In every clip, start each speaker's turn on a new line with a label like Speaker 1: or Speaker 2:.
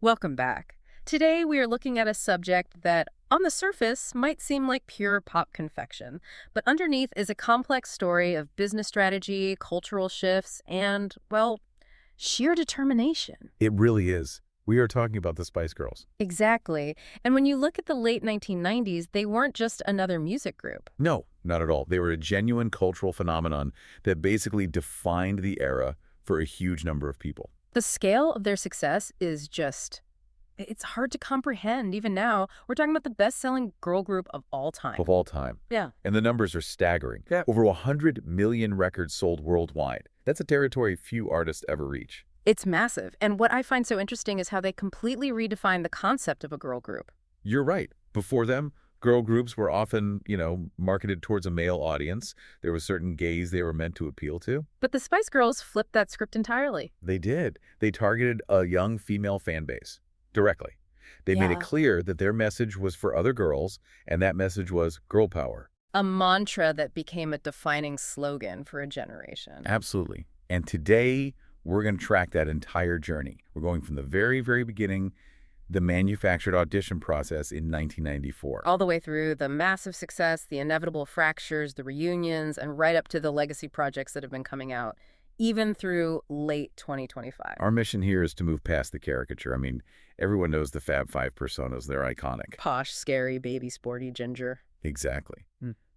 Speaker 1: Welcome back. Today we are looking at a subject that, on the surface, might seem like pure pop confection, but underneath is a complex story of business strategy, cultural shifts, and, well, sheer determination.
Speaker 2: It really is. We are talking about the Spice Girls.
Speaker 1: Exactly. And when you look at the late 1990s, they weren't just another music group.
Speaker 2: No, not at all. They were a genuine cultural phenomenon that basically defined the era for a huge number of people.
Speaker 1: The scale of their success is just, it's hard to comprehend even now. We're talking about the best-selling girl group of all time.
Speaker 2: Of all time.
Speaker 1: Yeah.
Speaker 2: And the numbers are staggering.
Speaker 1: Yeah.
Speaker 2: Over 100 million records sold worldwide. That's a territory few artists ever reach.
Speaker 1: It's massive. And what I find so interesting is how they completely redefined the concept of a girl group.
Speaker 2: You're right. Before them, girl groups were often, marketed towards a male audience. There were certain gays they were meant to appeal to.
Speaker 1: But the Spice Girls flipped that script entirely.
Speaker 2: They did. They targeted a young female fan base directly. They made it clear that their message was for other girls, and that message was girl power.
Speaker 1: A mantra that became a defining slogan for a generation.
Speaker 2: Absolutely. And today, we're going to track that entire journey. We're going from the very, very beginning, the manufactured audition process in 1994.
Speaker 1: All the way through the massive success, the inevitable fractures, the reunions, and right up to the legacy projects that have been coming out, even through late 2025.
Speaker 2: Our mission here is to move past the caricature. I mean, everyone knows the Fab Five personas. They're iconic.
Speaker 1: Posh, scary, baby, sporty, ginger.
Speaker 2: Exactly.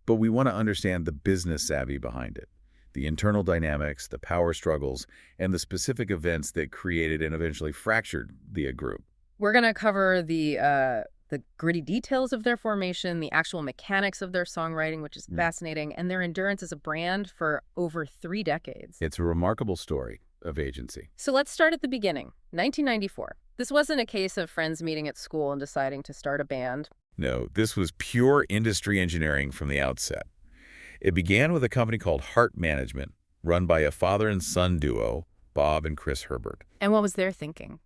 Speaker 2: But we want to understand the business savvy behind it, the internal dynamics, the power struggles, and the specific events that created and eventually fractured the group.
Speaker 1: We're going to cover the gritty details of their formation, the actual mechanics of their songwriting, which is fascinating, and their endurance as a brand for over 3 decades.
Speaker 2: It's a remarkable story of agency.
Speaker 1: So let's start at the beginning, 1994. This wasn't a case of friends meeting at school and deciding to start a band.
Speaker 2: No, this was pure industry engineering from the outset. It began with a company called Heart Management, run by a father and son duo, Bob and Chris Herbert.
Speaker 1: And what was their thinking?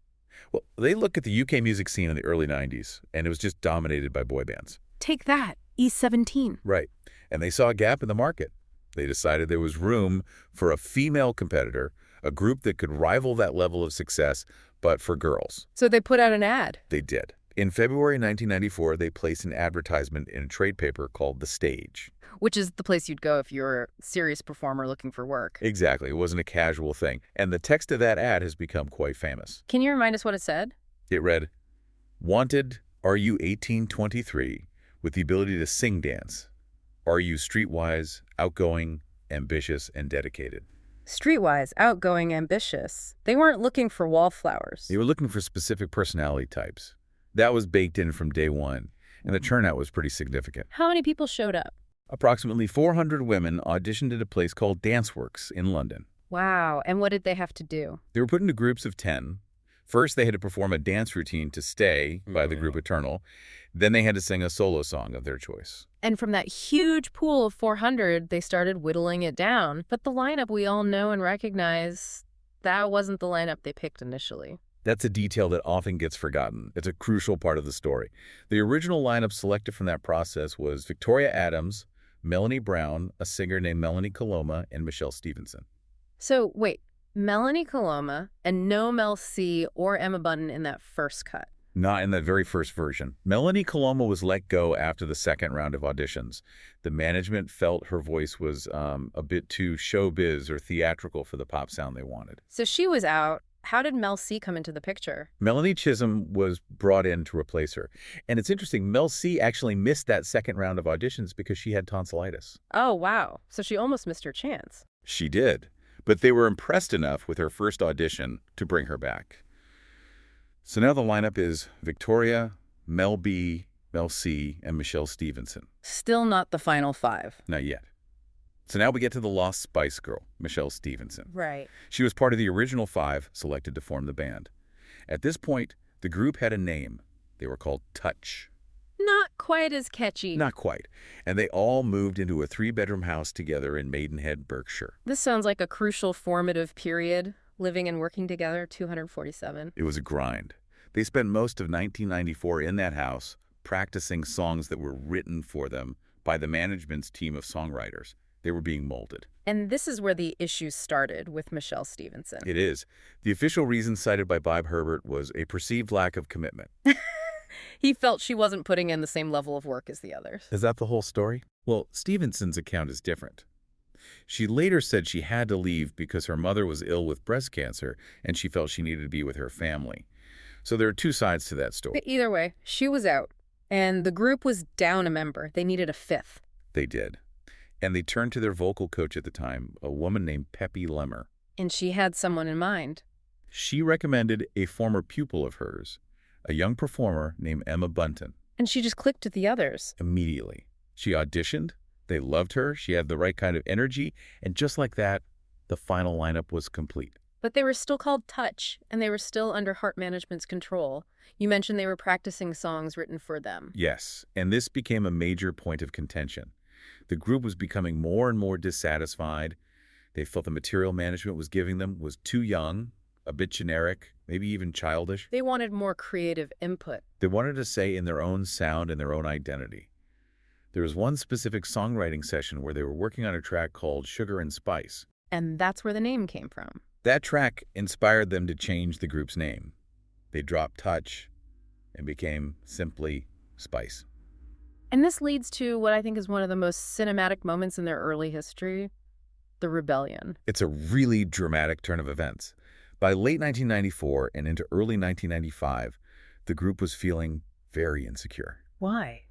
Speaker 2: Well, they looked at the UK music scene in the early 90s, and it was just dominated by boy bands.
Speaker 1: Take that, E17.
Speaker 2: Right. And they saw a gap in the market. They decided there was room for a female competitor, a group that could rival that level of success, but for girls.
Speaker 1: So they put out an ad.
Speaker 2: They did. In February 1994, they placed an advertisement in a trade paper called The Stage.
Speaker 1: Which is the place you'd go if you're a serious performer looking for work.
Speaker 2: Exactly. It wasn't a casual thing. And the text of that ad has become quite famous.
Speaker 1: Can you remind us what it said?
Speaker 2: It read, "Wanted, are you 1823 with the ability to sing dance? Are you streetwise, outgoing, ambitious, and dedicated?"
Speaker 1: Streetwise, outgoing, ambitious. They weren't looking for wallflowers.
Speaker 2: They were looking for specific personality types. That was baked in from day one, and the turnout was pretty significant.
Speaker 1: How many people showed up?
Speaker 2: Approximately 400 women auditioned at a place called Danceworks in London.
Speaker 1: Wow, and what did they have to do?
Speaker 2: They were put into groups of 10. First, they had to perform a dance routine to stay by the group Eternal. Then they had to sing a solo song of their choice.
Speaker 1: And from that huge pool of 400, they started whittling it down. But the lineup we all know and recognize, that wasn't the lineup they picked initially.
Speaker 2: That's a detail that often gets forgotten. It's a crucial part of the story. The original lineup selected from that process was Victoria Adams, Melanie Brown, a singer named Melanie Coloma, and Michelle Stevenson.
Speaker 1: So, wait, Melanie Coloma and no Mel C or Emma Bunton in that first cut?
Speaker 2: Not in that very first version. Melanie Coloma was let go after the second round of auditions. The management felt her voice was a bit too showbiz or theatrical for the pop sound they wanted.
Speaker 1: So she was out. How did Mel C come into the picture?
Speaker 2: Melanie Chisholm was brought in to replace her. And it's interesting, Mel C actually missed that second round of auditions because she had tonsillitis.
Speaker 1: Oh, wow. So she almost missed her chance.
Speaker 2: She did. But they were impressed enough with her first audition to bring her back. So now the lineup is Victoria, Mel B, Mel C, and Michelle Stevenson.
Speaker 1: Still not the final 5.
Speaker 2: Not yet. So now we get to the lost Spice Girl, Michelle Stevenson.
Speaker 1: Right.
Speaker 2: She was part of the original 5 selected to form the band. At this point, the group had a name. They were called Touch.
Speaker 1: Not quite as catchy.
Speaker 2: Not quite. And they all moved into a 3-bedroom house together in Maidenhead, Berkshire.
Speaker 1: This sounds like a crucial formative period, living and working together, 247.
Speaker 2: It was a grind. They spent most of 1994 in that house, practicing songs that were written for them by the management's team of songwriters. They were being molded.
Speaker 1: And this is where the issues started with Michelle Stevenson.
Speaker 2: It is. The official reason cited by Bob Herbert was a perceived lack of commitment.
Speaker 1: He felt she wasn't putting in the same level of work as the others.
Speaker 2: Is that the whole story? Well, Stevenson's account is different. She later said she had to leave because her mother was ill with breast cancer and she felt she needed to be with her family. So there are two sides to that story.
Speaker 1: But either way, she was out, and the group was down a member. They needed a fifth.
Speaker 2: They did. And they turned to their vocal coach at the time, a woman named Peppy Lemmer.
Speaker 1: And she had someone in mind.
Speaker 2: She recommended a former pupil of hers, a young performer named Emma Bunton.
Speaker 1: And she just clicked with the others.
Speaker 2: Immediately. She auditioned, they loved her, she had the right kind of energy, and just like that, the final lineup was complete.
Speaker 1: But they were still called Touch, and they were still under Heart Management's control. You mentioned they were practicing songs written for them.
Speaker 2: Yes, and this became a major point of contention. The group was becoming more and more dissatisfied. They felt the material management was giving them was too young, a bit generic, maybe even childish.
Speaker 1: They wanted more creative input.
Speaker 2: They wanted to say in their own sound and their own identity. There was one specific songwriting session where they were working on a track called Sugar and Spice.
Speaker 1: And that's where the name came from.
Speaker 2: That track inspired them to change the group's name. They dropped Touch and became simply Spice.
Speaker 1: And this leads to what I think is one of the most cinematic moments in their early history, the rebellion.
Speaker 2: It's a really dramatic turn of events. By late 1994 and into early 1995, the group was feeling very insecure.
Speaker 1: Why?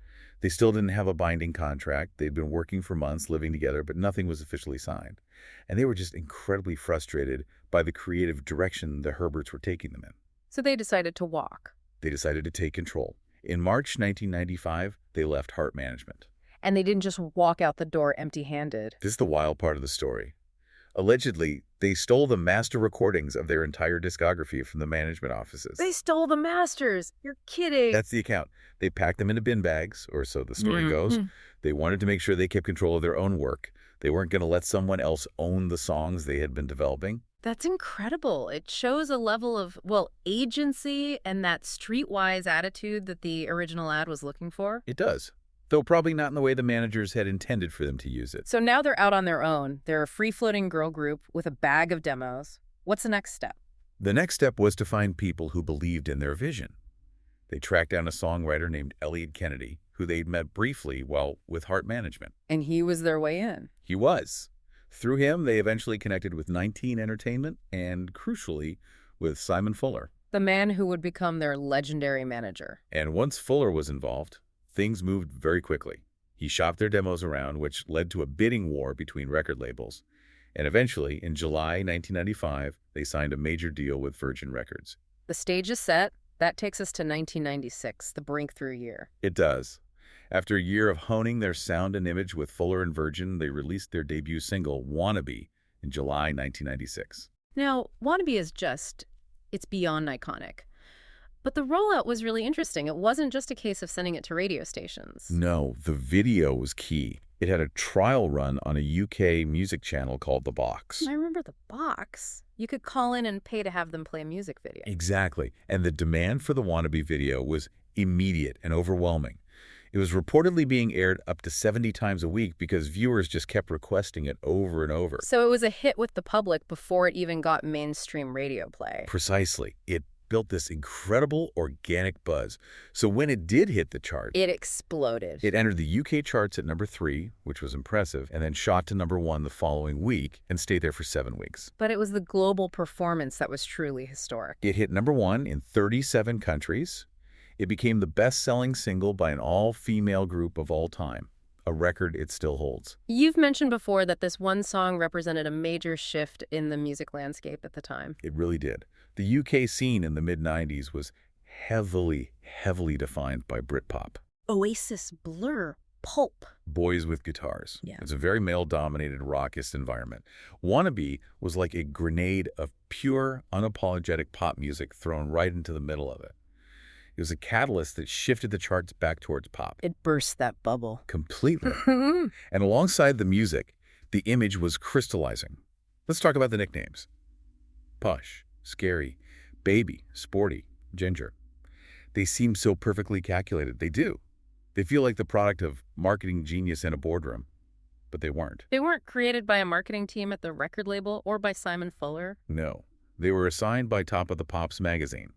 Speaker 2: They still didn't have a binding contract. They'd been working for months, living together, but nothing was officially signed. And they were just incredibly frustrated by the creative direction the Herberts were taking them in.
Speaker 1: So they decided to walk.
Speaker 2: They decided to take control. In March 1995, they left Heart Management.
Speaker 1: And they didn't just walk out the door empty-handed.
Speaker 2: This is the wild part of the story. Allegedly, they stole the master recordings of their entire discography from the management offices.
Speaker 1: They stole the masters. You're kidding.
Speaker 2: That's the account. They packed them into bin bags, or so the story goes. They wanted to make sure they kept control of their own work. They weren't going to let someone else own the songs they had been developing.
Speaker 1: That's incredible. It shows a level of, well, agency and that streetwise attitude that the original ad was looking for.
Speaker 2: It does. Though probably not in the way the managers had intended for them to use it.
Speaker 1: So now they're out on their own. They're a free-floating girl group with a bag of demos. What's the next step?
Speaker 2: The next step was to find people who believed in their vision. They tracked down a songwriter named Elliot Kennedy, who they'd met briefly while with Heart Management.
Speaker 1: And he was their way in.
Speaker 2: He was. Through him, they eventually connected with 19 Entertainment and, crucially, with Simon Fuller.
Speaker 1: The man who would become their legendary manager.
Speaker 2: And once Fuller was involved, things moved very quickly. He shopped their demos around, which led to a bidding war between record labels. And eventually, in July 1995, they signed a major deal with Virgin Records.
Speaker 1: The stage is set. That takes us to 1996, the breakthrough year.
Speaker 2: It does. After a year of honing their sound and image with Fuller and Virgin, they released their debut single, Wannabe, in July 1996.
Speaker 1: Now, Wannabe is it's beyond iconic. But the rollout was really interesting. It wasn't just a case of sending it to radio stations.
Speaker 2: No, the video was key. It had a trial run on a UK music channel called The Box.
Speaker 1: I remember The Box. You could call in and pay to have them play a music video.
Speaker 2: Exactly. And the demand for the Wannabe video was immediate and overwhelming. It was reportedly being aired up to 70 times a week because viewers just kept requesting it over and over.
Speaker 1: So it was a hit with the public before it even got mainstream radio play.
Speaker 2: Precisely. It built this incredible organic buzz. So when it did hit the chart,
Speaker 1: it exploded.
Speaker 2: It entered the UK charts at number 3, which was impressive, and then shot to number 1 the following week and stayed there for 7 weeks.
Speaker 1: But it was the global performance that was truly historic.
Speaker 2: It hit number 1 in 37 countries. It became the best-selling single by an all-female group of all time, a record it still holds.
Speaker 1: You've mentioned before that this one song represented a major shift in the music landscape at the time.
Speaker 2: It really did. The UK scene in the mid-90s was heavily defined by Britpop.
Speaker 1: Oasis, Blur, Pulp.
Speaker 2: Boys with guitars.
Speaker 1: Yeah.
Speaker 2: It's a very male-dominated rockist environment. Wannabe was like a grenade of pure, unapologetic pop music thrown right into the middle of it. It was a catalyst that shifted the charts back towards pop.
Speaker 1: It burst that bubble.
Speaker 2: Completely. And alongside the music, the image was crystallizing. Let's talk about the nicknames. Push, Scary, Baby, Sporty, Ginger. They seem so perfectly calculated. They do. They feel like the product of marketing genius in a boardroom. but they weren't.
Speaker 1: They weren't created by a marketing team at the record label or by Simon Fuller.
Speaker 2: No. They were assigned by Top of the Pops magazine.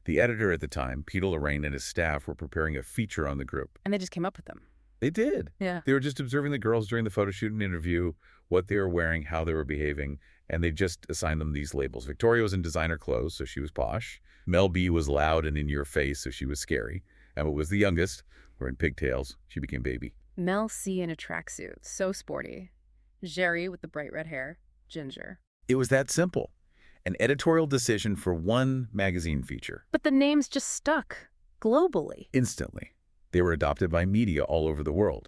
Speaker 2: The editor at the time, Peter Lorraine, and his staff were preparing a feature on the group.
Speaker 1: And they just came up with them.
Speaker 2: They did.
Speaker 1: Yeah.
Speaker 2: They were just observing the girls during the photo shoot and interview, what they were wearing, how they were behaving, and they just assigned them these labels. Victoria was in designer clothes, so she was posh. Mel B was loud and in your face, so she was scary. Emma was the youngest, wearing pigtails. She became baby.
Speaker 1: Mel C in a tracksuit, so sporty. Geri with the bright red hair, ginger.
Speaker 2: It was that simple. An editorial decision for one magazine feature.
Speaker 1: But the names just stuck, globally.
Speaker 2: Instantly. They were adopted by media all over the world,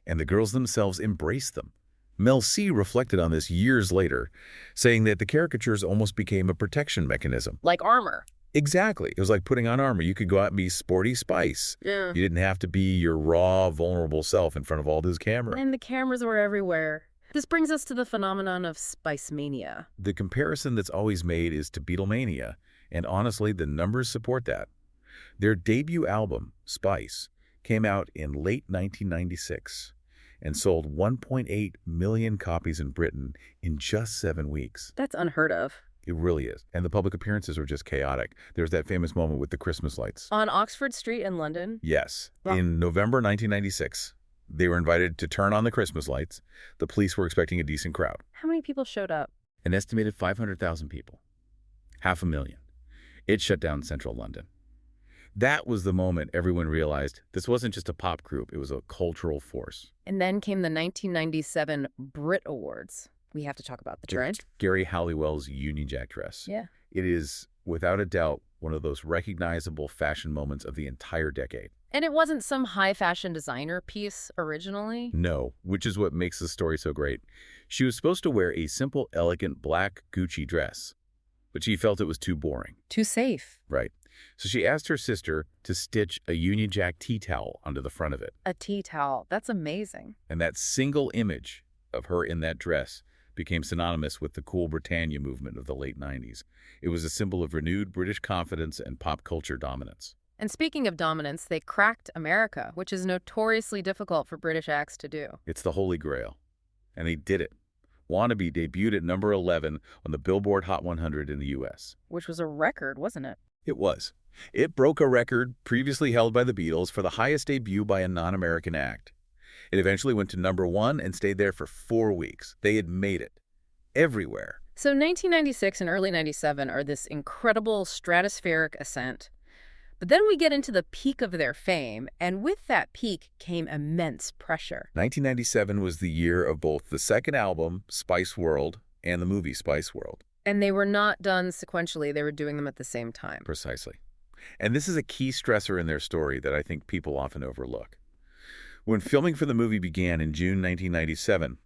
Speaker 2: and the girls themselves embraced them. Mel C reflected on this years later, saying that the caricatures almost became a protection mechanism.
Speaker 1: Like armor.
Speaker 2: Exactly. It was like putting on armor. You could go out and be sporty Spice.
Speaker 1: Yeah.
Speaker 2: You didn't have to be your raw, vulnerable self in front of all this camera.
Speaker 1: And the cameras were everywhere. This brings us to the phenomenon of Spice Mania.
Speaker 2: The comparison that's always made is to Beatlemania, and honestly, the numbers support that. Their debut album, Spice, came out in late 1996 and sold 1.8 million copies in Britain in just 7 weeks.
Speaker 1: That's unheard of.
Speaker 2: It really is. And the public appearances were just chaotic. There's that famous moment with the Christmas lights.
Speaker 1: On Oxford Street in London?
Speaker 2: Yes.
Speaker 1: Wow.
Speaker 2: In November 1996, they were invited to turn on the Christmas lights. The police were expecting a decent crowd.
Speaker 1: How many people showed up?
Speaker 2: An estimated 500,000 people. 500,000. It shut down central London. That was the moment everyone realized this wasn't just a pop group, it was a cultural force.
Speaker 1: And then came the 1997 Brit Awards. We have to talk about the trend.
Speaker 2: Geri Halliwell's Union Jack dress.
Speaker 1: Yeah.
Speaker 2: It is, without a doubt, one of those recognizable fashion moments of the entire decade.
Speaker 1: And it wasn't some high fashion designer piece originally.
Speaker 2: No, which is what makes the story so great. She was supposed to wear a simple, elegant black Gucci dress, but she felt it was too boring.
Speaker 1: Too safe.
Speaker 2: Right. So she asked her sister to stitch a Union Jack tea towel onto the front of it.
Speaker 1: A tea towel. That's amazing.
Speaker 2: And that single image of her in that dress became synonymous with the Cool Britannia movement of the late 90s. It was a symbol of renewed British confidence and pop culture dominance.
Speaker 1: And speaking of dominance, they cracked America, which is notoriously difficult for British acts to do.
Speaker 2: It's the Holy Grail. And they did it. Wannabe debuted at number 11 on the Billboard Hot 100 in the U.S.
Speaker 1: Which was a record, wasn't it?
Speaker 2: It was. It broke a record previously held by the Beatles for the highest debut by a non-American act. It eventually went to number 1 and stayed there for 4 weeks. They had made it. Everywhere.
Speaker 1: So 1996 and early 97 are this incredible stratospheric ascent. But then we get into the peak of their fame, and with that peak came immense pressure.
Speaker 2: 1997 was the year of both the second album, Spiceworld, and the movie Spiceworld.
Speaker 1: And they were not done sequentially. They were doing them at the same time.
Speaker 2: Precisely. And this is a key stressor in their story that I think people often overlook. When filming for the movie began in June 1997,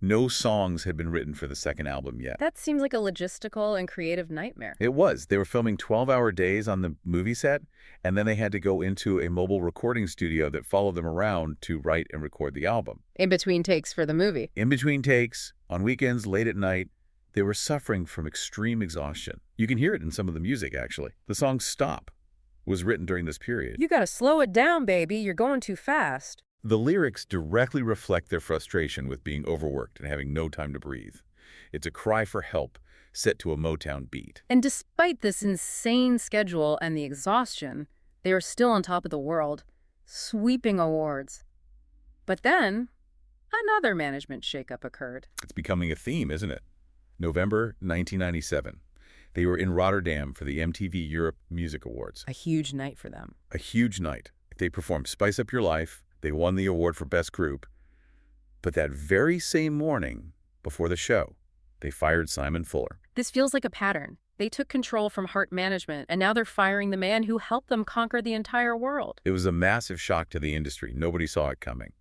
Speaker 2: no songs had been written for the second album yet.
Speaker 1: That seems like a logistical and creative nightmare.
Speaker 2: It was. They were filming 12-hour days on the movie set, and then they had to go into a mobile recording studio that followed them around to write and record the album.
Speaker 1: In between takes for the movie.
Speaker 2: In between takes, on weekends, late at night, they were suffering from extreme exhaustion. You can hear it in some of the music, actually. The song Stop was written during this period.
Speaker 1: You gotta slow it down, baby. You're going too fast.
Speaker 2: The lyrics directly reflect their frustration with being overworked and having no time to breathe. It's a cry for help set to a Motown beat.
Speaker 1: And despite this insane schedule and the exhaustion, they were still on top of the world, sweeping awards. But then, another management shakeup occurred.
Speaker 2: It's becoming a theme, isn't it? November 1997. They were in Rotterdam for the MTV Europe Music Awards.
Speaker 1: A huge night for them.
Speaker 2: A huge night. They performed Spice Up Your Life. They won the award for Best Group. But that very same morning, before the show, they fired Simon Fuller.
Speaker 1: This feels like a pattern. They took control from Heart Management, and now they're firing the man who helped them conquer the entire world.
Speaker 2: It was a massive shock to the industry. Nobody saw it coming.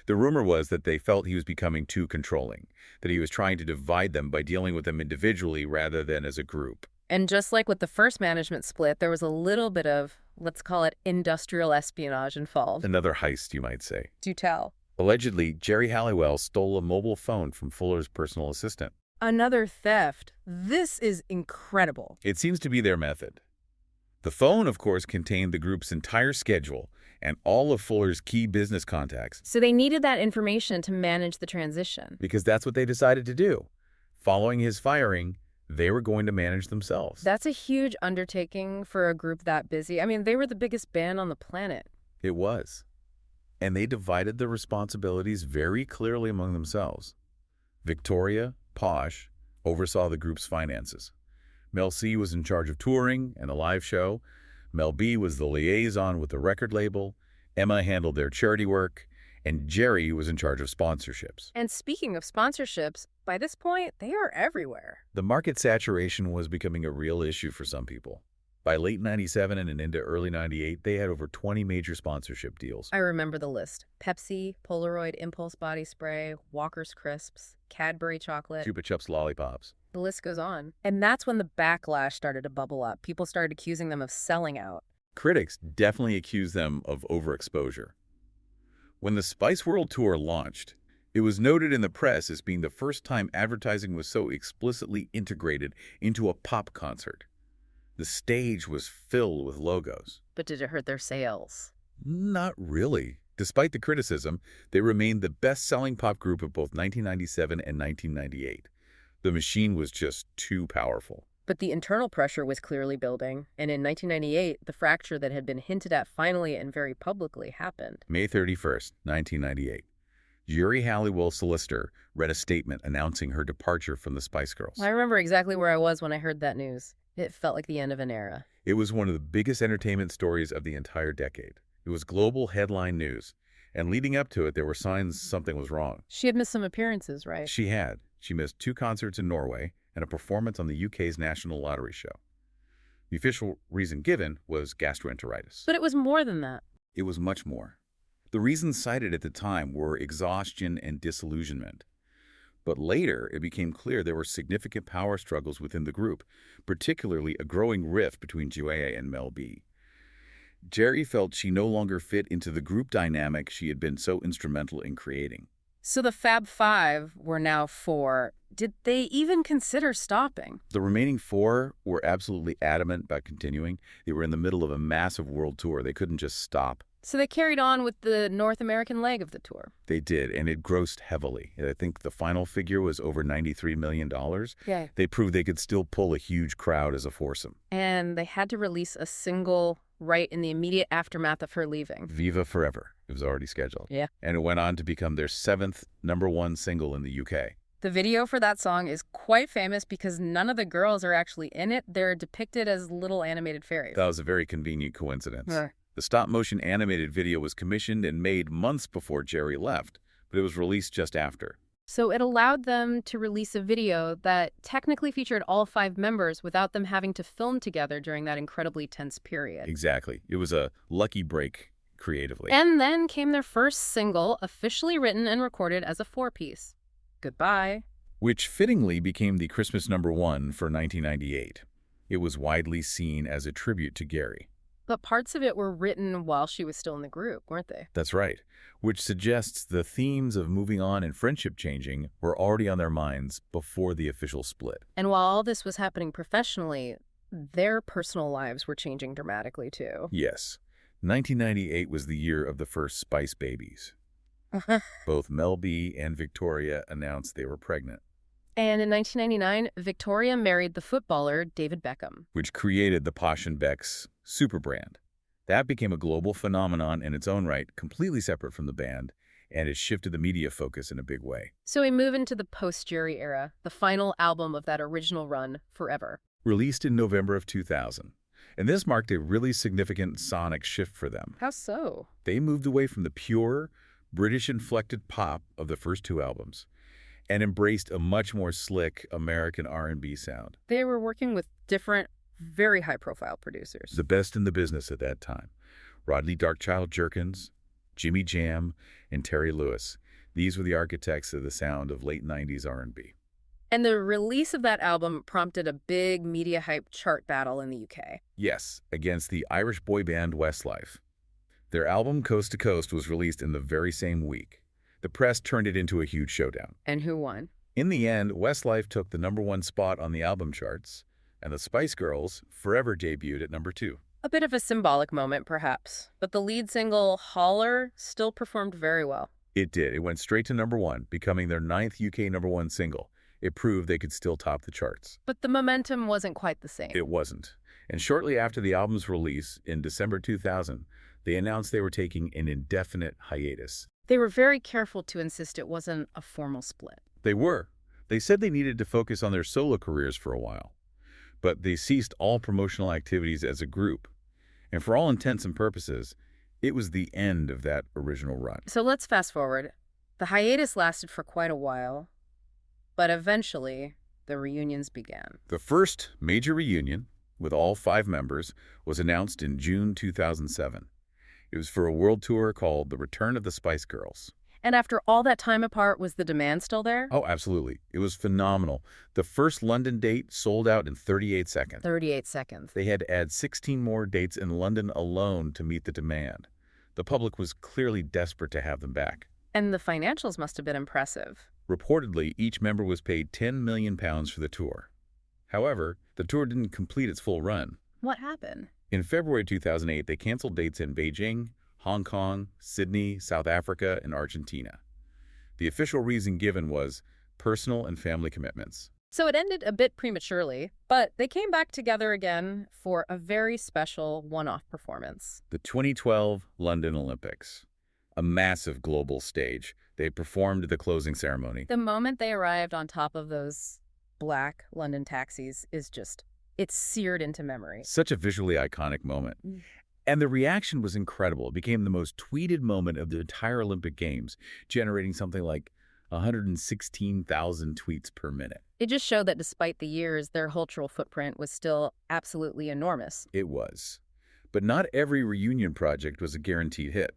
Speaker 2: The rumor was that they felt he was becoming too controlling, that he was trying to divide them by dealing with them individually rather than as a group.
Speaker 1: And just like with the first management split, there was a little bit of, let's call it, industrial espionage involved.
Speaker 2: Another heist, you might say.
Speaker 1: Do tell.
Speaker 2: Allegedly, Geri Halliwell stole a mobile phone from Fuller's personal assistant.
Speaker 1: Another theft. This is incredible.
Speaker 2: It seems to be their method. The phone, of course, contained the group's entire schedule and all of Fuller's key business contacts,
Speaker 1: So they needed that information to manage the transition.
Speaker 2: because that's what they decided to do. Following his firing, they were going to manage themselves.
Speaker 1: That's a huge undertaking for a group that busy. I mean, they were the biggest band on the planet.
Speaker 2: It was. And they divided the responsibilities very clearly among themselves. Victoria, Posh, oversaw the group's finances. Mel C was in charge of touring and the live show. Mel B was the liaison with the record label. Emma handled their charity work. And Geri was in charge of sponsorships.
Speaker 1: And speaking of sponsorships, by this point, they are everywhere.
Speaker 2: The market saturation was becoming a real issue for some people. By late 97 and into early 98, they had over 20 major sponsorship deals.
Speaker 1: I remember the list. Pepsi, Polaroid Impulse Body Spray, Walker's Crisps, Cadbury Chocolate.
Speaker 2: Chupa Chups lollipops.
Speaker 1: The list goes on. And that's when the backlash started to bubble up. People started accusing them of selling out.
Speaker 2: Critics definitely accused them of overexposure. When the Spiceworld tour launched, it was noted in the press as being the first time advertising was so explicitly integrated into a pop concert. The stage was filled with logos.
Speaker 1: But did it hurt their sales?
Speaker 2: Not really. Despite the criticism, they remained the best-selling pop group of both 1997 and 1998. The machine was just too powerful.
Speaker 1: But the internal pressure was clearly building, and in 1998, the fracture that had been hinted at finally and very publicly happened.
Speaker 2: May 31st, 1998. Geri Halliwell's solicitor read a statement announcing her departure from the Spice Girls.
Speaker 1: I remember exactly where I was when I heard that news. It felt like the end of an era.
Speaker 2: It was one of the biggest entertainment stories of the entire decade. It was global headline news, and leading up to it, there were signs something was wrong.
Speaker 1: She had missed some appearances, right?
Speaker 2: She had. She missed 2 concerts in Norway and a performance on the UK's National Lottery show. The official reason given was gastroenteritis.
Speaker 1: But it was more than that.
Speaker 2: It was much more. The reasons cited at the time were exhaustion and disillusionment. But later, it became clear there were significant power struggles within the group, particularly a growing rift between Joya and Mel B. Geri felt she no longer fit into the group dynamic she had been so instrumental in creating.
Speaker 1: So the Fab Five were now 4. Did they even consider stopping?
Speaker 2: The remaining 4 were absolutely adamant about continuing. They were in the middle of a massive world tour. They couldn't just stop.
Speaker 1: So they carried on with the North American leg of the tour.
Speaker 2: They did, and it grossed heavily. I think the final figure was over $93 million.
Speaker 1: Yeah.
Speaker 2: They proved they could still pull a huge crowd as a foursome.
Speaker 1: And they had to release a single right in the immediate aftermath of her leaving.
Speaker 2: Viva Forever. It was already scheduled.
Speaker 1: Yeah.
Speaker 2: And it went on to become their 7th #1 single in the UK.
Speaker 1: The video for that song is quite famous because none of the girls are actually in it. They're depicted as little animated fairies.
Speaker 2: That was a very convenient coincidence.
Speaker 1: Yeah.
Speaker 2: The stop-motion animated video was commissioned and made months before Geri left, but it was released just after.
Speaker 1: So it allowed them to release a video that technically featured all 5 members without them having to film together during that incredibly tense period.
Speaker 2: Exactly. It was a lucky break creatively.
Speaker 1: And then came their first single, officially written and recorded as a 4-piece. Goodbye.
Speaker 2: Which fittingly became the Christmas #1 for 1998. It was widely seen as a tribute to Geri.
Speaker 1: But parts of it were written while she was still in the group, weren't they?
Speaker 2: That's right, which suggests the themes of moving on and friendship changing were already on their minds before the official split.
Speaker 1: And while all this was happening professionally, their personal lives were changing dramatically too.
Speaker 2: Yes, 1998 was the year of the first Spice babies. Both Mel B and Victoria announced they were pregnant,
Speaker 1: And in 1999, Victoria married the footballer David Beckham.
Speaker 2: which created the Posh and Beck's super brand. That became a global phenomenon in its own right, completely separate from the band, and it shifted the media focus in a big way.
Speaker 1: So we move into the post-Geri era, the final album of that original run, Forever.
Speaker 2: Released in November of 2000. And this marked a really significant sonic shift for them.
Speaker 1: How so?
Speaker 2: They moved away from the pure, British-inflected pop of the first 2 albums and embraced a much more slick American R&B sound.
Speaker 1: They were working with different, very high-profile producers.
Speaker 2: The best in the business at that time. Rodney Darkchild Jerkins, Jimmy Jam, and Terry Lewis. These were the architects of the sound of late 90s R&B.
Speaker 1: And the release of that album prompted a big media hype chart battle in the UK.
Speaker 2: Yes, against the Irish boy band Westlife. Their album Coast to Coast was released in the very same week. The press turned it into a huge showdown.
Speaker 1: And who won?
Speaker 2: In the end, Westlife took the #1 spot on the album charts, and the Spice Girls Forever debuted at #2.
Speaker 1: A bit of a symbolic moment, perhaps, but the lead single, Holler, still performed very well.
Speaker 2: It did. It went straight to #1, becoming their ninth UK #1 single. It proved they could still top the charts.
Speaker 1: But the momentum wasn't quite the same.
Speaker 2: It wasn't. And shortly after the album's release, in December 2000, they announced they were taking an indefinite hiatus.
Speaker 1: They were very careful to insist it wasn't a formal split.
Speaker 2: They were. They said they needed to focus on their solo careers for a while. But they ceased all promotional activities as a group. And for all intents and purposes, it was the end of that original run.
Speaker 1: So let's fast forward. The hiatus lasted for quite a while, but eventually the reunions began.
Speaker 2: The first major reunion, with all 5 members, was announced in June 2007. It was for a world tour called The Return of the Spice Girls.
Speaker 1: And after all that time apart, was the demand still there?
Speaker 2: Oh, absolutely. It was phenomenal. The first London date sold out in 38 seconds.
Speaker 1: 38 seconds.
Speaker 2: They had to add 16 more dates in London alone to meet the demand. The public was clearly desperate to have them back.
Speaker 1: And the financials must have been impressive.
Speaker 2: Reportedly, each member was paid £10 million for the tour. However, the tour didn't complete its full run.
Speaker 1: What happened?
Speaker 2: In February 2008, they canceled dates in Beijing, Hong Kong, Sydney, South Africa, and Argentina. The official reason given was personal and family commitments.
Speaker 1: So it ended a bit prematurely, but they came back together again for a very special one-off performance.
Speaker 2: The 2012 London Olympics, a massive global stage. They performed the closing ceremony.
Speaker 1: The moment they arrived on top of those black London taxis is it's seared into memory.
Speaker 2: Such a visually iconic moment. And the reaction was incredible. It became the most tweeted moment of the entire Olympic Games, generating something like 116,000 tweets per minute.
Speaker 1: It just showed that despite the years, their cultural footprint was still absolutely enormous.
Speaker 2: It was. But not every reunion project was a guaranteed hit.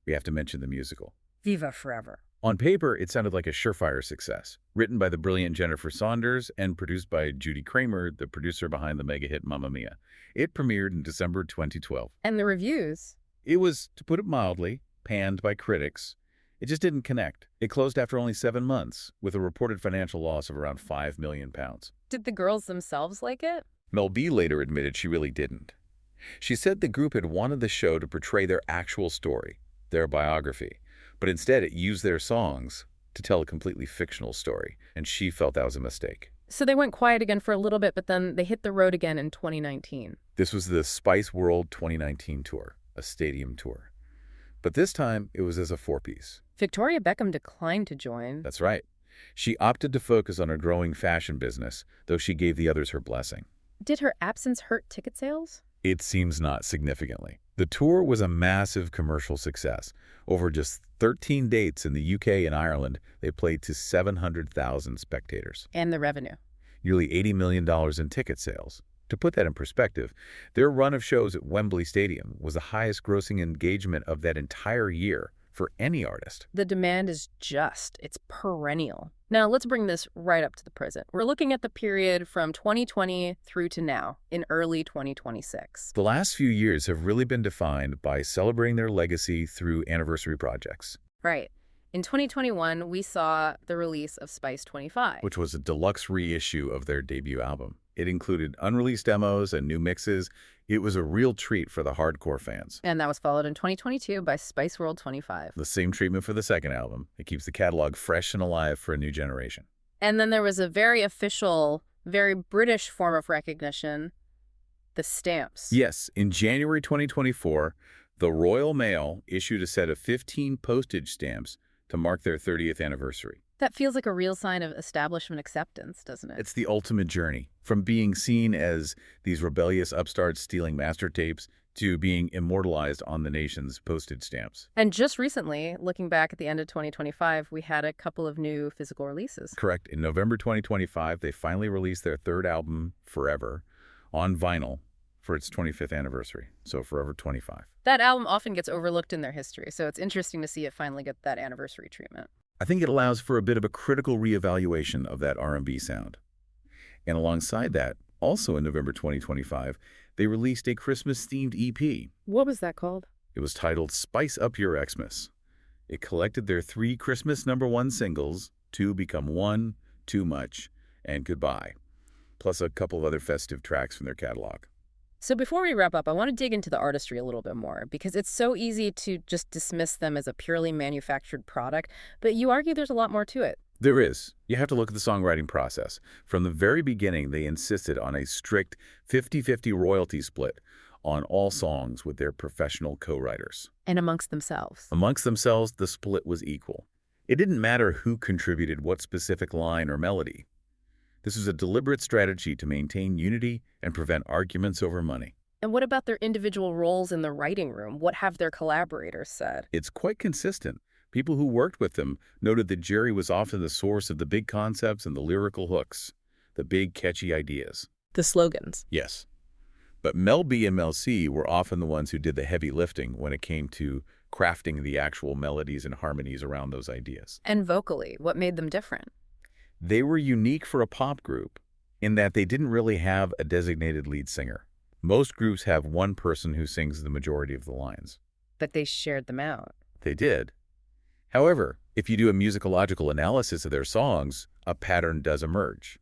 Speaker 2: We have to mention the musical.
Speaker 1: Viva Forever.
Speaker 2: On paper, it sounded like a surefire success. Written by the brilliant Jennifer Saunders and produced by Judy Kramer, the producer behind the mega hit Mamma Mia. It premiered in December 2012.
Speaker 1: And the reviews?
Speaker 2: It was, to put it mildly, panned by critics. It just didn't connect. It closed after only 7 months, with a reported financial loss of around £5 million.
Speaker 1: Did the girls themselves like it?
Speaker 2: Mel B later admitted she really didn't. She said the group had wanted the show to portray their actual story, their biography, but instead it used their songs to tell a completely fictional story, and she felt that was a mistake.
Speaker 1: So they went quiet again for a little bit, but then they hit the road again in 2019.
Speaker 2: This was the Spiceworld 2019 tour, a stadium tour. But this time, it was as a 4-piece.
Speaker 1: Victoria Beckham declined to join.
Speaker 2: That's right. She opted to focus on her growing fashion business, though she gave the others her blessing.
Speaker 1: Did her absence hurt ticket sales?
Speaker 2: It seems not significantly. The tour was a massive commercial success. Over just 13 dates in the UK and Ireland, they played to 700,000 spectators.
Speaker 1: And the revenue?
Speaker 2: Nearly $80 million in ticket sales. To put that in perspective, their run of shows at Wembley Stadium was the highest grossing engagement of that entire year for any artist.
Speaker 1: The demand is it's perennial. Now, let's bring this right up to the present. We're looking at the period from 2020 through to now, in early 2026.
Speaker 2: The last few years have really been defined by celebrating their legacy through anniversary projects.
Speaker 1: Right. In 2021, we saw the release of Spice 25,
Speaker 2: which was a deluxe reissue of their debut album. It included unreleased demos and new mixes. It was a real treat for the hardcore fans.
Speaker 1: And that was followed in 2022 by Spiceworld 25.
Speaker 2: The same treatment for the second album. It keeps the catalog fresh and alive for a new generation.
Speaker 1: And then there was a very official, very British form of recognition, the stamps.
Speaker 2: Yes, in January 2024, the Royal Mail issued a set of 15 postage stamps to mark their 30th anniversary.
Speaker 1: That feels like a real sign of establishment acceptance, doesn't it?
Speaker 2: It's the ultimate journey, from being seen as these rebellious upstarts stealing master tapes to being immortalized on the nation's postage stamps.
Speaker 1: And just recently, looking back at the end of 2025, we had a couple of new physical releases.
Speaker 2: Correct. In November 2025, they finally released their third album, Forever, on vinyl for its 25th anniversary. So Forever 25.
Speaker 1: That album often gets overlooked in their history, so it's interesting to see it finally get that anniversary treatment.
Speaker 2: I think it allows for a bit of a critical reevaluation of that R&B sound. And alongside that, also in November 2025, they released a Christmas-themed EP.
Speaker 1: What was that called?
Speaker 2: It was titled Spice Up Your Xmas. It collected their 3 Christmas #1 singles, Two Become One, Too Much, and Goodbye, plus a couple of other festive tracks from their catalog.
Speaker 1: So before we wrap up, I want to dig into the artistry a little bit more because it's so easy to just dismiss them as a purely manufactured product, but you argue there's a lot more to it.
Speaker 2: There is. You have to look at the songwriting process. From the very beginning, they insisted on a strict 50-50 royalty split on all songs with their professional co-writers.
Speaker 1: And amongst themselves.
Speaker 2: Amongst themselves, the split was equal. It didn't matter who contributed what specific line or melody. This was a deliberate strategy to maintain unity and prevent arguments over money.
Speaker 1: And what about their individual roles in the writing room? What have their collaborators said?
Speaker 2: It's quite consistent. People who worked with them noted that Geri was often the source of the big concepts and the lyrical hooks, the big catchy ideas.
Speaker 1: The slogans.
Speaker 2: Yes. But Mel B and Mel C were often the ones who did the heavy lifting when it came to crafting the actual melodies and harmonies around those ideas.
Speaker 1: And vocally, what made them different?
Speaker 2: They were unique for a pop group in that they didn't really have a designated lead singer. Most groups have one person who sings the majority of the lines.
Speaker 1: But they shared them out.
Speaker 2: They did. However, if you do a musicological analysis of their songs, a pattern does emerge.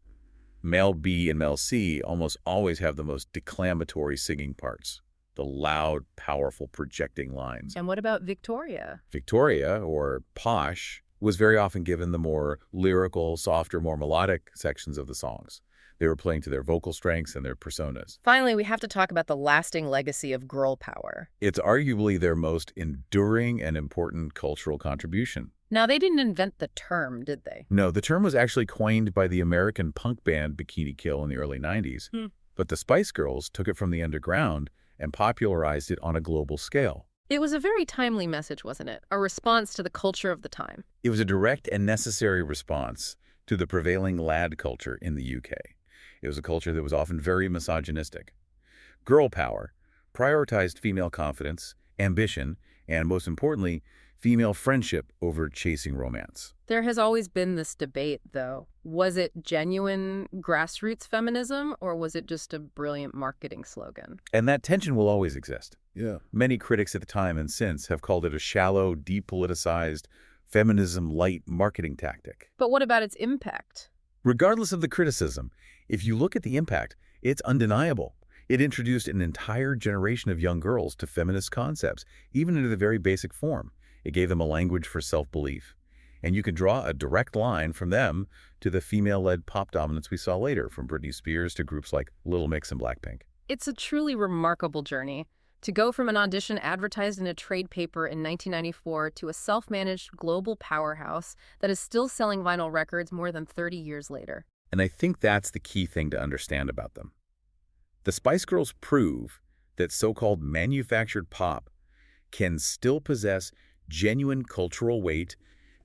Speaker 2: Mel B and Mel C almost always have the most declamatory singing parts, the loud, powerful, projecting lines.
Speaker 1: And what about Victoria?
Speaker 2: Victoria, or Posh, was very often given the more lyrical, softer, more melodic sections of the songs. They were playing to their vocal strengths and their personas.
Speaker 1: Finally, we have to talk about the lasting legacy of girl power.
Speaker 2: It's arguably their most enduring and important cultural contribution.
Speaker 1: Now, they didn't invent the term, did they?
Speaker 2: No, the term was actually coined by the American punk band Bikini Kill in the early 90s, but the Spice Girls took it from the underground and popularized it on a global scale.
Speaker 1: It was a very timely message, wasn't it? A response to the culture of the time.
Speaker 2: It was a direct and necessary response to the prevailing lad culture in the UK. It was a culture that was often very misogynistic. Girl power prioritized female confidence, ambition, and most importantly, female friendship over chasing romance.
Speaker 1: There has always been this debate, though. Was it genuine grassroots feminism, or was it just a brilliant marketing slogan?
Speaker 2: And that tension will always exist.
Speaker 3: Yeah.
Speaker 2: Many critics at the time and since have called it a shallow, depoliticized, feminism-light marketing tactic.
Speaker 1: But what about its impact?
Speaker 2: Regardless of the criticism, if you look at the impact, it's undeniable. It introduced an entire generation of young girls to feminist concepts, even into the very basic form. It gave them a language for self-belief. And you can draw a direct line from them to the female-led pop dominance we saw later, from Britney Spears to groups like Little Mix and Blackpink.
Speaker 1: It's a truly remarkable journey. To go from an audition advertised in a trade paper in 1994 to a self-managed global powerhouse that is still selling vinyl records more than 30 years later.
Speaker 2: And I think that's the key thing to understand about them. The Spice Girls prove that so-called manufactured pop can still possess genuine cultural weight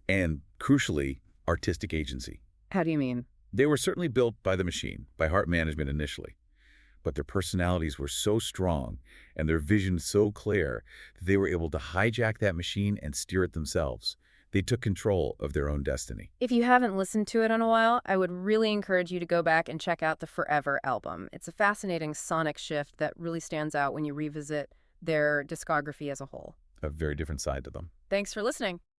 Speaker 2: and, crucially, artistic agency.
Speaker 1: How do you mean?
Speaker 2: They were certainly built by the machine, by heart management initially. But their personalities were so strong and their vision so clear that they were able to hijack that machine and steer it themselves. They took control of their own destiny.
Speaker 1: If you haven't listened to it in a while, I would really encourage you to go back and check out the Forever album. It's a fascinating sonic shift that really stands out when you revisit their discography as a whole.
Speaker 2: A very different side to them.
Speaker 1: Thanks for listening.